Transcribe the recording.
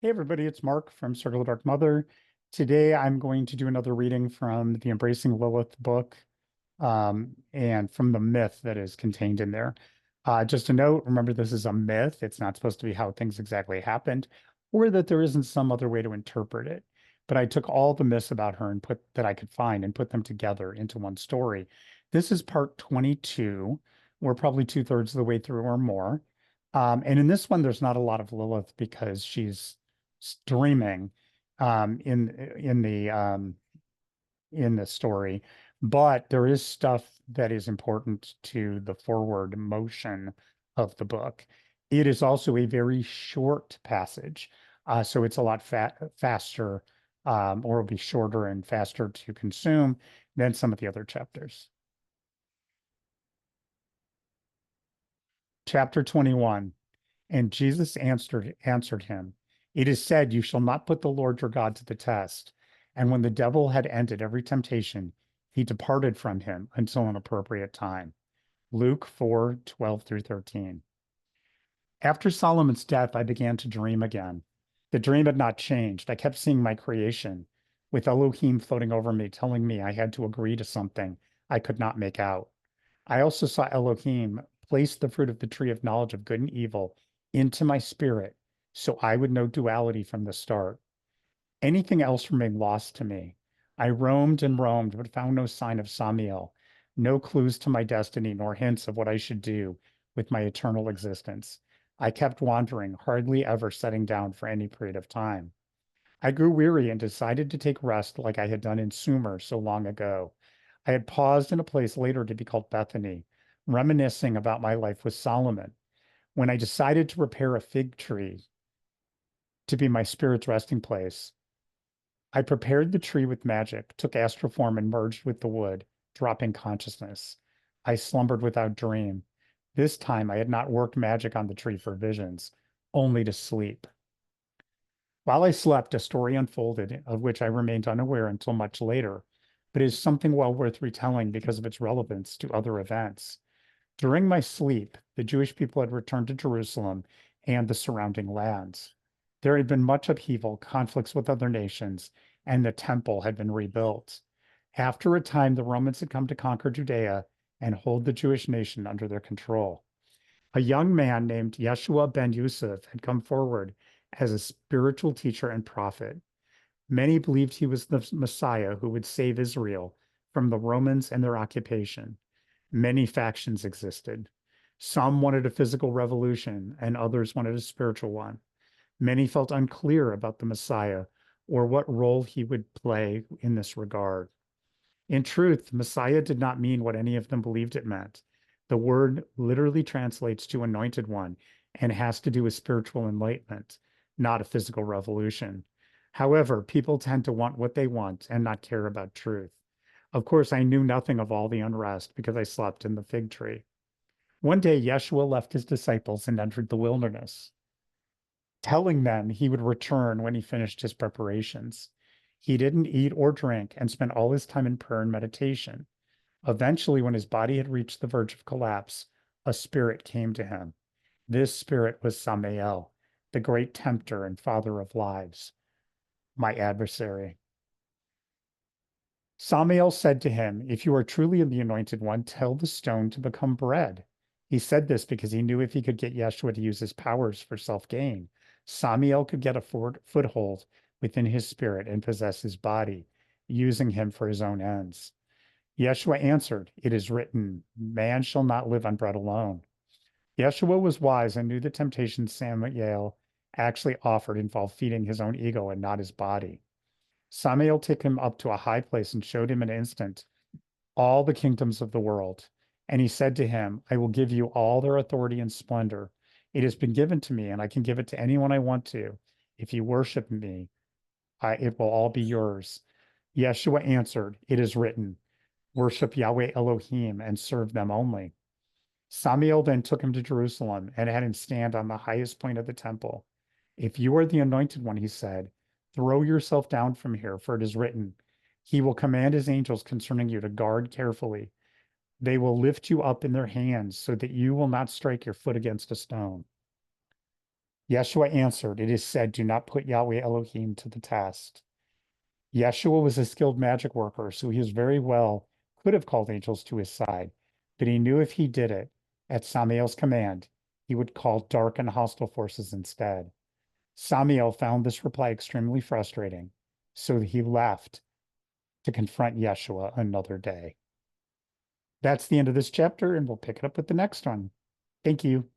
Hey everybody, it's Mark from Circle of Dark Mother. Today I'm going to do another reading from the Embracing Lilith book and from the myth that is contained in there. Just a note, remember this is a myth. It's not supposed to be how things exactly happened, or that there isn't some other way to interpret it. But I took all the myths about her and put that I could find and put them together into one story. This is part 22. We're probably two-thirds of the way through or more. And in this one, there's not a lot of Lilith because she's streaming um, in in the um, in the story, but there is stuff that is important to the forward motion of the book. It is also a very short passage, so it's a lot faster, or will be shorter and faster to consume than some of the other chapters. Chapter 21. And Jesus answered him, It is said, You shall not put the Lord your God to the test. And when the devil had ended every temptation, he departed from him until an appropriate time. Luke 4:12 through 13. After Solomon's death, I began to dream again. The dream had not changed. I kept seeing my creation, with Elohim floating over me, telling me I had to agree to something I could not make out. I also saw Elohim place the fruit of the tree of knowledge of good and evil into my spirit so I would know duality from the start. Anything else remained lost to me. I roamed and roamed, but found no sign of Samiel, no clues to my destiny, nor hints of what I should do with my eternal existence. I kept wandering, hardly ever setting down for any period of time. I grew weary and decided to take rest like I had done in Sumer so long ago. I had paused in a place later to be called Bethany, reminiscing about my life with Solomon. When I decided to repair a fig tree to be my spirit's resting place, I prepared the tree with magic, took astral form, and merged with the wood, dropping consciousness. I slumbered without dream. This time I had not worked magic on the tree for visions, only to sleep. While I slept, a story unfolded of which I remained unaware until much later, but is something well worth retelling because of its relevance to other events. During my sleep, the Jewish people had returned to Jerusalem and the surrounding lands. There had been much upheaval, conflicts with other nations, and the temple had been rebuilt. After a time, the Romans had come to conquer Judea and hold the Jewish nation under their control. A young man named Yeshua ben Yusuf had come forward as a spiritual teacher and prophet. Many believed he was the Messiah who would save Israel from the Romans and their occupation. Many factions existed. Some wanted a physical revolution, and others wanted a spiritual one. Many felt unclear about the Messiah or what role he would play in this regard. In truth, Messiah did not mean what any of them believed it meant. The word literally translates to anointed one and has to do with spiritual enlightenment, not a physical revolution. However, people tend to want what they want and not care about truth. Of course, I knew nothing of all the unrest because I slept in the fig tree. One day, Yeshua left his disciples and entered the wilderness, telling them he would return when he finished his preparations. He didn't eat or drink and spent all his time in prayer and meditation. Eventually, when his body had reached the verge of collapse, a spirit came to him. This spirit was Samael, the great tempter and father of lies, my adversary. Samael said to him, If you are truly the anointed one, tell the stone to become bread. He said this because he knew if he could get Yeshua to use his powers for self-gain, Samael could get a foothold within his spirit and possess his body, using him for his own ends. Yeshua answered, It is written, man shall not live on bread alone. Yeshua was wise and knew the temptation Samael actually offered involved feeding his own ego and not his body. Samael took him up to a high place and showed him in an instant all the kingdoms of the world. And he said to him, I will give you all their authority and splendor. It has been given to me, and I can give it to anyone I want to. If you worship me, it will all be yours. Yeshua answered, It is written, worship Yahweh Elohim and serve them only. Samael then took him to Jerusalem and had him stand on the highest point of the temple. If you are the anointed one, he said, throw yourself down from here, for it is written, He will command his angels concerning you to guard carefully. They will lift you up in their hands so that you will not strike your foot against a stone. Yeshua answered, "It is said, do not put Yahweh Elohim to the test." Yeshua was a skilled magic worker, so he was very well could have called angels to his side, but he knew if he did it at Samael's command, he would call dark and hostile forces instead. Samael found this reply extremely frustrating, so he left to confront Yeshua another day. That's the end of this chapter, and we'll pick it up with the next one. Thank you.